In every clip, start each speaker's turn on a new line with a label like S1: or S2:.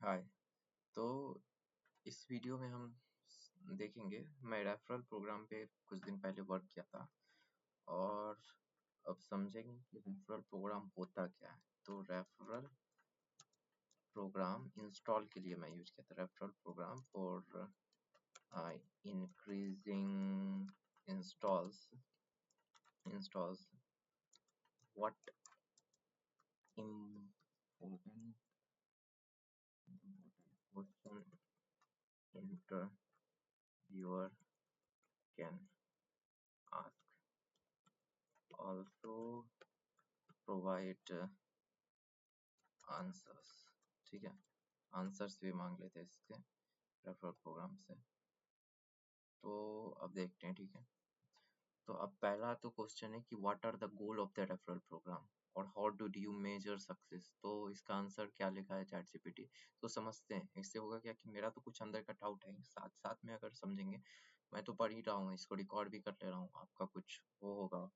S1: हाय। तो इस वीडियो में हम देखेंगे, मैं रेफरल प्रोग्राम पे कुछ दिन पहले वर्क किया था और अब समझेंगे कि रेफरल प्रोग्राम होता क्या है। तो रेफरल प्रोग्राम इंस्टॉल के लिए मैं यूज किया था, referral program for increasing installs what important question interviewer can ask, also provide answers. ठीक है, आंसर्स भी मांग लेते हैं इसके रेफरल प्रोग्राम से। तो अब देखते हैं, ठीक है। तो अब पहला तो क्वेश्चन है कि what are the goal of the referral program और how do you measure success. तो इसका आंसर क्या लिखा है चैट जीपीटी, तो समझते हैं। इससे होगा क्या कि मेरा तो कुछ अंदर का डाउट है, साथ साथ में अगर समझेंगे। मैं तो पढ़ ही रहा हूँ, इसको रिकॉर्ड भी कर ले रहा हूँ। आपका कुछ वो होगा,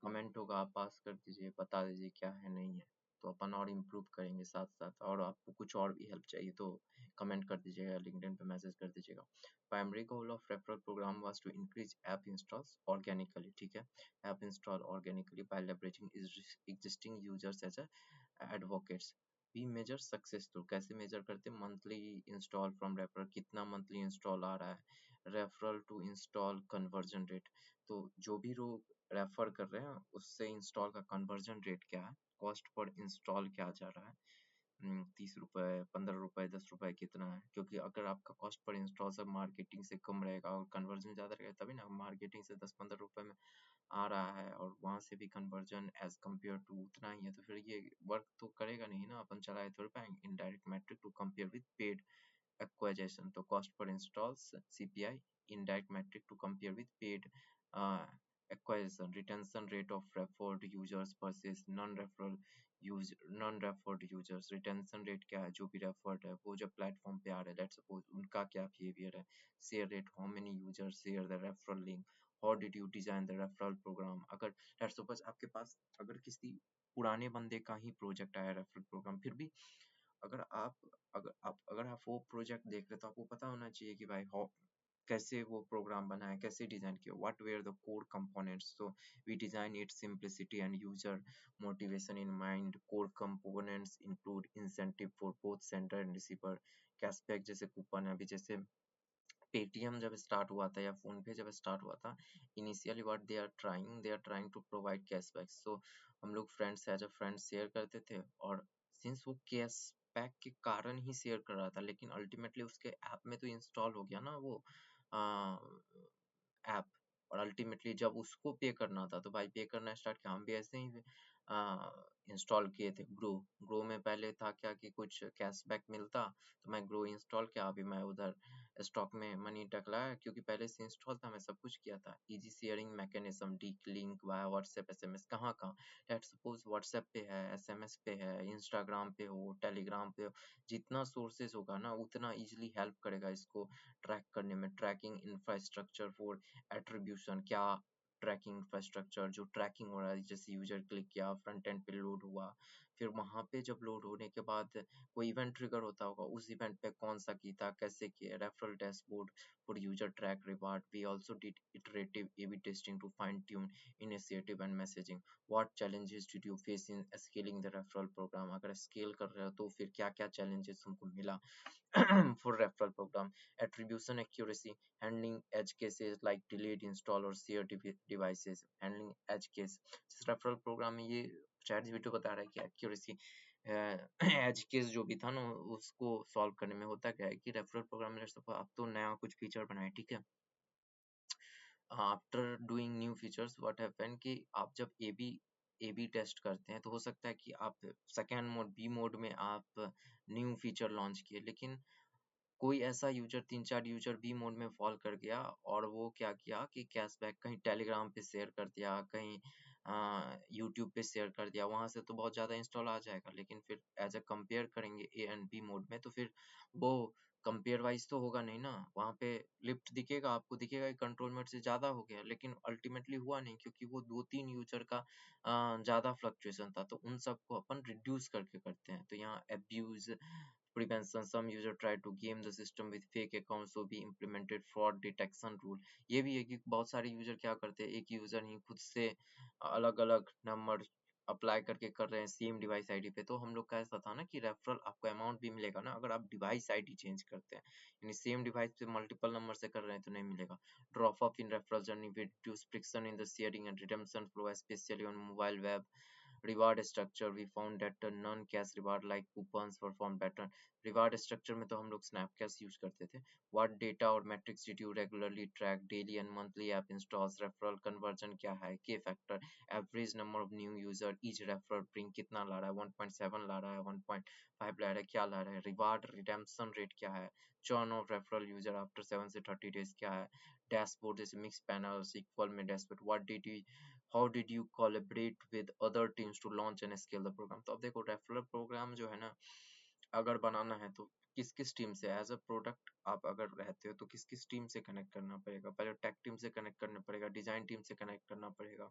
S1: कमेंट होगा, आप पास कर दीजिए, बता दीजिए क्या है नहीं है, तो अपन और इम्प्रूव करेंगे साथ साथ। और आपको कुछ और भी हेल्प चाहिए तो कमेंट कर दीजिएगा, लिंक्डइन पे मैसेज कर दीजिएगा। Primary goal of referral program was to increase app installs organically. ठीक है, app install organically by leveraging existing users as advocates. We measure success, तो कैसे मेजर करते हैं? मंथली इंस्टॉल फ्रॉम रेफरल, कितना मंथली इंस्टॉल आ रहा है। Referral to install conversion rate, तो जो भी लोग रेफर कर रहे हैं उससे इंस्टॉल का कन्वर्जन रेट क्या है। कॉस्ट पर इंस्टॉल क्या जा रहा है, 30 रुपए, 15 रुपए, 10 रुपए कितना है। क्योंकि अगर आपका कॉस्ट पर इंस्टॉल सब मार्केटिंग से कम रहेगा और कन्वर्जन ज़्यादा रहेगा, तभी ना। मार्केटिंग से 10-15 रुपए में आ रहा है और वहाँ से भी कन्वर्जन एज कम्पेयर टू उतना ही है, तो फिर ये वर्क तो करेगा नहीं ना। अपन चलाए थोड़ी पाएंगे। Indirect metric to compare with paid acquisition, तो cost per installs CPI, indirect metric to compare with paid acquisition, retention rate of referred users versus non-referred users। retention rate क्या है, जो भी referred है वो जब प्लेटफॉर्म पे आ रहे हैं, लेट्स सपोज उनका क्या बिहेवियर है। Share rate, how many users share the referral link, how did you design the referral program. अगर लेट्स सपोज आपके पास अगर किसी पुराने बंदे का ही प्रोजेक्ट आया रेफरल प्रोग्राम, फिर भी अगर आप वो प्रोजेक्ट देख रहे, तो आपको पता होना चाहिए कि भाई कैसे वो प्रोग्राम बना है, कैसे डिजाइन किया, what were the core components. So we design it simplicity and user motivation in mind. Core components include incentive for both sender and receiver, cashback जैसे कूपन है। अभी जैसे पेटीएम जब स्टार्ट हुआ था या फोन पे जब स्टार्ट हुआ था, initially what they are trying to provide cashback. So हम लोग friends as a friend share करते थे, और सिंस वो कैशबैक के कारण ही शेयर कर रहा था, लेकिन अल्टीमेटली उसके ऐप में तो इंस्टॉल हो गया ना वो ऐप। और अल्टीमेटली जब उसको पे करना था तो भाई पे करना स्टार्ट किया। हम भी ऐसे ही इंस्टॉल किए थे ग्रो। ग्रो में पहले था क्या कि कुछ कैशबैक मिलता, तो मैं ग्रो इंस्टॉल किया। अभी मैं उधर स्टॉक में मनी टकलाया, क्योंकि पहले से इंस्टॉल था, मैं सब कुछ किया था। Easy sharing mechanism, D link via WhatsApp SMS, कहाँ कहाँ। लेट सपोज व्हाट्सएप पे है, एसएमएस पे है, इंस्टाग्राम पे हो, टेलीग्राम पे हो, जितना सोर्सेज होगा ना उतना इजिली हेल्प करेगा इसको ट्रैक करने में। ट्रैकिंग इंफ्रास्ट्रक्चर फॉर एट्रीब्यूशन, क्या ट्रैकिंग इंफ्रास्ट्रक्चर जो ट्रैकिंग हो रहा है, जैसे यूजर क्लिक किया, फ्रंट एंड पे लोड हुआ, फिर वहां पे जब लोड होने के बाद कोई इवेंट ट्रिगर होता होगा, उस इवेंट पे कौन सा की था, कैसे किया। Referral dashboard for user track reward. We also did iterative AB testing to fine tune initiative and messaging. What challenges did you face in scaling the referral program, अगर स्केल कर रहे हो तो फिर क्या क्या चैलेंजेस तुमको मिला for referral program. Attribution accuracy, handling edge cases like delayed install or shared devices, handling edge case। जिस referral program में ये चैट जीपीटी बता रहा है कि accuracy एज केस जो भी था ना उसको सॉल्व करने में होता क्या है कि रेफरल प्रोग्राम में अब तो नया कुछ फीचर बनाए, ठीक है। After doing new features what happen कि आप जब ए बी टेस्ट करते हैं, तो हो सकता है कि आप सेकेंड मोड बी मोड में आप न्यू फीचर लॉन्च किए, लेकिन कोई ऐसा यूजर 3-4 यूजर बी मोड में फॉल कर गया, और वो क्या किया कि कैशबैक कहीं टेलीग्राम पे शेयर कर दिया, कहीं यूट्यूब पे शेयर कर दिया। वहां से तो बहुत ज़्यादा इंस्टॉल आ जाएगा, लेकिन फिर एज अ कंपेयर करेंगे ए एंड बी मोड में, तो फिर वो कंपेयर वाइज तो होगा नहीं ना, वहाँ पे लिफ्ट दिखेगा, आपको दिखेगा कि कंट्रोल मेट से ज़्यादा हो गया, लेकिन अल्टीमेटली हुआ नहीं क्योंकि वो 2-3 यूज़र का ज़्यादा फ्लक्चुएशन था, तो उन सबको अपन रिड्यूस करके करते हैं। तो यहाँ abuse prevention, some user try to game the system with fake accounts, so we implemented fraud detection rule. ये भी है कि बहुत सारे यूज़र क्या करते हैं, एक यूज़र ही खुद से अलग-अलग नंबर अप्लाई करके कर रहे हैं सेम डिवाइस आईडी पे। तो हम लोग का ऐसा था ना कि रेफरल आपको अमाउंट भी मिलेगा ना अगर आप डिवाइस आईडी चेंज करते हैं, यानी सेम डिवाइस पे मल्टीपल नंबर से कर रहे हैं तो नहीं मिलेगा। Drop off in referral journey with reduce friction in the sharing and redemption flow, especially on mobile web. Reward structure, we found that non cash reward like coupons perform better. Reward structure में तो हम लोग snap cash use करते थे। What data और metrics did you regularly track, daily and monthly app installs, referral conversion क्या है, के factor, average number of new user, each referral bring कितना ला रहा है, 1.7 ला रहा है, 1.5 ला रहा है, क्या ला रहा है, रिवार्ड रिडेम्पशन रेट क्या है, churn of referral user after 7 से 30 डेज क्या है, डैशबोर्ड जैसे मिक्स पैनल इक्वल में dashboard, what did you, how did you collaborate with other teams to launch and scale the program. तो अब देखो रेफरल प्रोग्राम जो है ना अगर बनाना है तो किस किस टीम से एज अ प्रोडक्ट आप अगर रहते हो तो किस किस टीम से कनेक्ट करना पड़ेगा, पहले टेक टीम से कनेक्ट करना पड़ेगा, डिजाइन टीम से कनेक्ट करना पड़ेगा,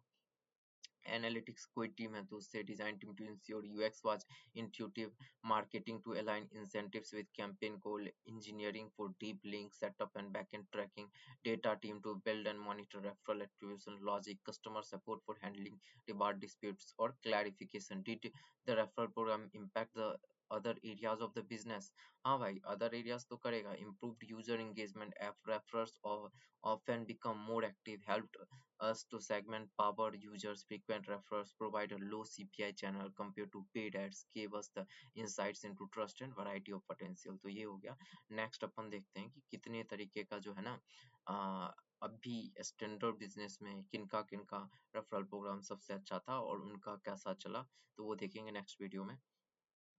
S1: एनालिटिक्स कोई टीम है तो उससे design team to ensure UX was intuitive, marketing to align incentives with campaign goal, engineering for deep link setup and backend tracking, data team to build and monitor referral activation logic, customer support for handling reward disputes और clarification. Did the referral program impact the other areas of the business. हाँ भाई other areas तो करेगा, improved user engagement, referrers often become more active, helped us to segment power users, frequent referrals, provide a low CPI channel compared to paid ads, gave us the insights into trust and variety of potential। तो ये हो गया। Next अपन देखते हैं कि कितने तरीके का जो है ना अभी स्टैंडर्ड बिजनेस में किनका किनका रेफरल प्रोग्राम सबसे अच्छा था और उनका कैसा चला, तो वो देखेंगे नेक्स्ट वीडियो में।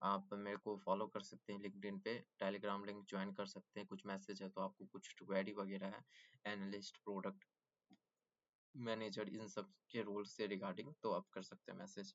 S1: आप मेरे को फॉलो कर सकते हैं लिंक्डइन पे, टेलीग्राम लिंक ज्वाइन कर सकते हैं, कुछ मैसेज है तो आपको कुछ क्वेरी वगैरह है, एनालिस्ट, प्रोडक्ट मैनेजर, इन सब के रोल से रिगार्डिंग तो आप कर सकते हैं मैसेज।